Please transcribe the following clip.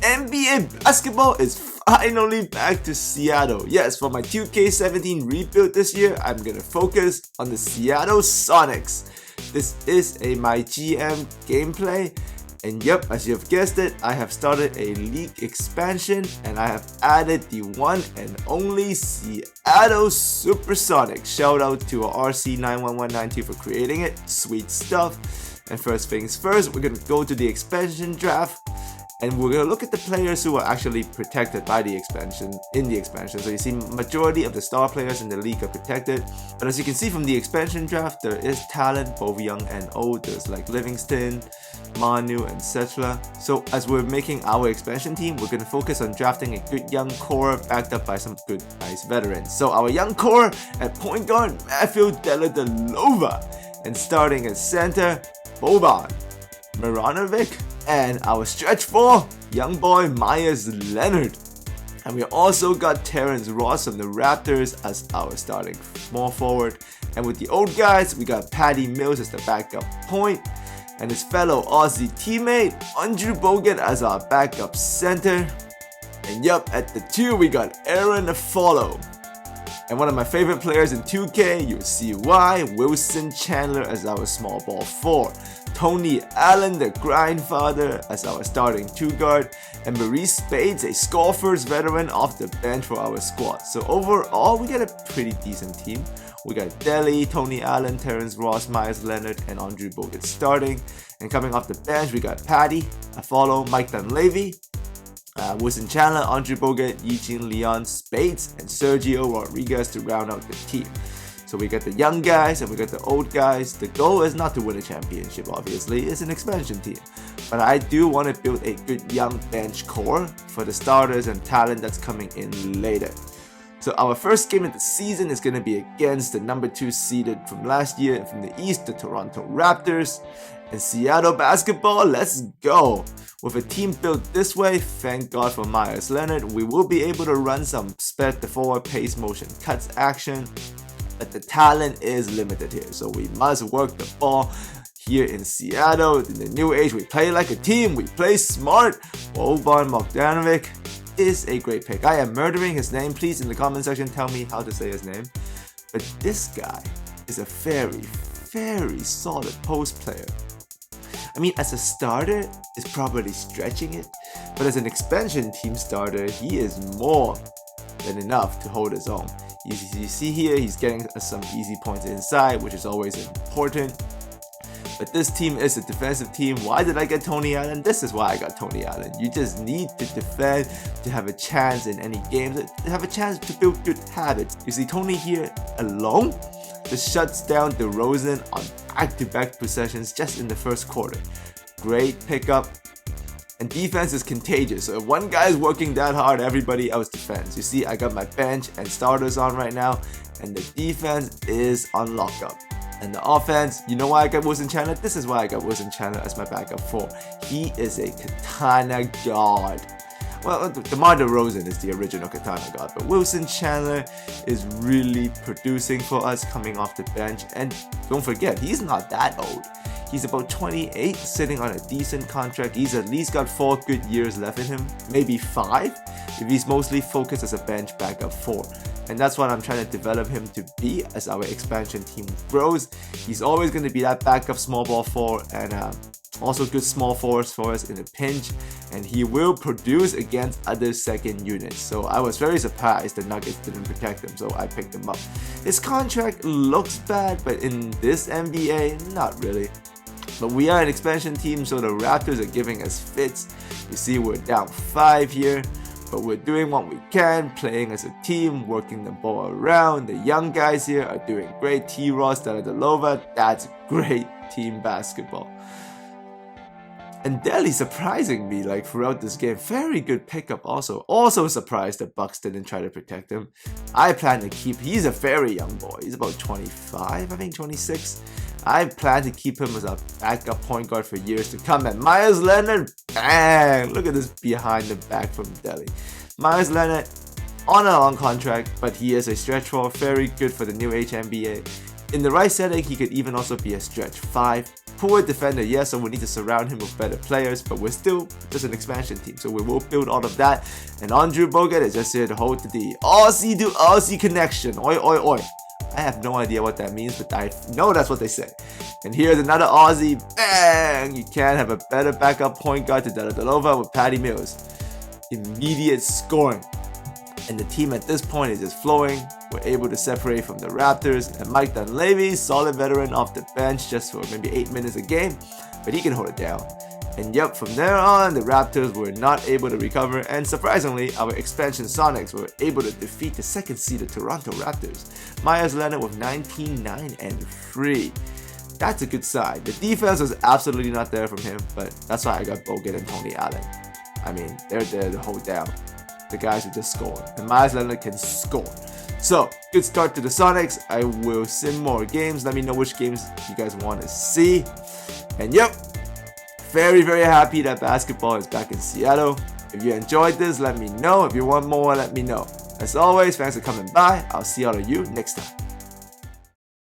NBA basketball is finally back to Seattle. Yes, for my 2K17 rebuild this year, I'm gonna focus on the Seattle Sonics. This is a MyGm gameplay, and yep, as you have guessed it, I have started a league expansion and I have added the one and only Seattle Supersonics. Shout out to RC91192 for creating it. Sweet stuff. And first things first, we're gonna go to the expansion draft. And we're going to look at the players who are actually protected by the expansion, in the expansion. So you see majority of the star players in the league are protected. But as you can see from the expansion draft, there is talent, both young and old. There's like Livingston, Manu, etc. So as we're making our expansion team, we're going to focus on drafting a good young core backed up by some good, nice veterans. So our young core at point guard, Matthew Dellavedova. And starting at center, Boban Maranovic. And our stretch 4, young boy Myers Leonard. And we also got Terrence Ross from the Raptors as our starting small forward. And with the old guys, we got Patty Mills as the backup point. And his fellow Aussie teammate, Andrew Bogut as our backup center. And yup, at the 2, we got Aaron Affollo. And one of my favorite players in 2K, you'll see why, Wilson Chandler as our small ball 4. Tony Allen, the grindfather, as our starting 2 guard, and Maurice Spades, a score-first veteran off the bench for our squad. So overall, we got a pretty decent team. We got Deli, Tony Allen, Terrence Ross, Myers Leonard, and Andrew Bogut starting. And coming off the bench, we got Patty, Affollo, Mike Dunleavy, Wilson Chandler, Andrew Bogut, Eugene Leon, Spades, and Sergio Rodriguez to round out the team. So we got the young guys and we got the old guys. The goal is not to win a championship, obviously. It's an expansion team. But I do want to build a good young bench core for the starters and talent that's coming in later. So our first game of the season is going to be against the number 2 seeded from last year from the East, the Toronto Raptors. And Seattle basketball, let's go! With a team built this way, thank God for Myers Leonard, we will be able to run some sped the forward pace motion cuts action. But the talent is limited here, so we must work the ball. Here in Seattle, in the new age, we play like a team, we play smart. Boban Marjanovic is a great pick. I am murdering his name. Please in the comment section tell me how to say his name. But this guy is a very, very solid post player. I mean, as a starter, it's probably stretching it, but as an expansion team starter, he is more than enough to hold his own. You see here, he's getting some easy points inside, which is always important. But this team is a defensive team. Why did I get Tony Allen? This is why I got Tony Allen. You just need to defend to have a chance in any game, to have a chance to build good habits. You see Tony here alone just shuts down DeRozan on back-to-back possessions just in the first quarter. Great pickup. And defense is contagious, so if one guy is working that hard, everybody else defends. You see, I got my bench and starters on right now, and the defense is on lockup. And the offense, you know why I got Wilson Chandler? This is why I got Wilson Chandler as my backup 4. He is a Katana God. Well, DeMar DeRozan is the original Katana God, but Wilson Chandler is really producing for us coming off the bench. And don't forget, he's not that old. He's about 28, sitting on a decent contract. He's at least got 4 good years left in him, maybe 5, if he's mostly focused as a bench backup 4. And that's what I'm trying to develop him to be as our expansion team grows. He's always going to be that backup small ball 4 and also good small forwards for us in a pinch. And he will produce against other second units. So I was very surprised the Nuggets didn't protect him, so I picked him up. His contract looks bad, but in this NBA, not really. But we are an expansion team, so the Raptors are giving us fits. You see, we're down 5 here, but we're doing what we can, playing as a team, working the ball around. The young guys here are doing great. T-Ross, Dellavedova, that's great team basketball. And Deli surprising me like throughout this game. Very good pickup also. Also surprised that Bucks didn't try to protect him. I plan to keep, he's a very young boy. He's about 25, I think 26. I plan to keep him as a backup point guard for years to come. And Myers Leonard, bang! Look at this behind the back from Deli. Myers Leonard on a long contract, but he is a stretch 4, very good for the new age NBA. In the right setting, he could even also be a stretch 5. poor defender, yes, so we need to surround him with better players, but we're still just an expansion team, so we will build all of that. And Andrew Bogut is just here to hold the D. Aussie to Aussie connection. Oi, oi, oi. I have no idea what that means, but I know that's what they say. And here's another Aussie. Bang! You can't have a better backup point guard to Dellavedova with Patty Mills. Immediate scoring. And the team at this point is just flowing. We're able to separate from the Raptors. And Mike Dunleavy, solid veteran off the bench just for maybe 8 minutes a game. But he can hold it down. And yep, from there on, the Raptors were not able to recover, and surprisingly, our expansion Sonics were able to defeat the second-seeded Toronto Raptors. Myers Leonard with 19, 9, and 3. That's a good side. The defense was absolutely not there from him, but that's why I got Bogut and Tony Allen. I mean, they're there to hold down. The guys who just score, and Myers Leonard can score. So, good start to the Sonics. I will sim more games. Let me know which games you guys want to see. And yep, very, very happy that basketball is back in Seattle. If you enjoyed this, let me know. If you want more, let me know. As always, thanks for coming by. I'll see all of you next time.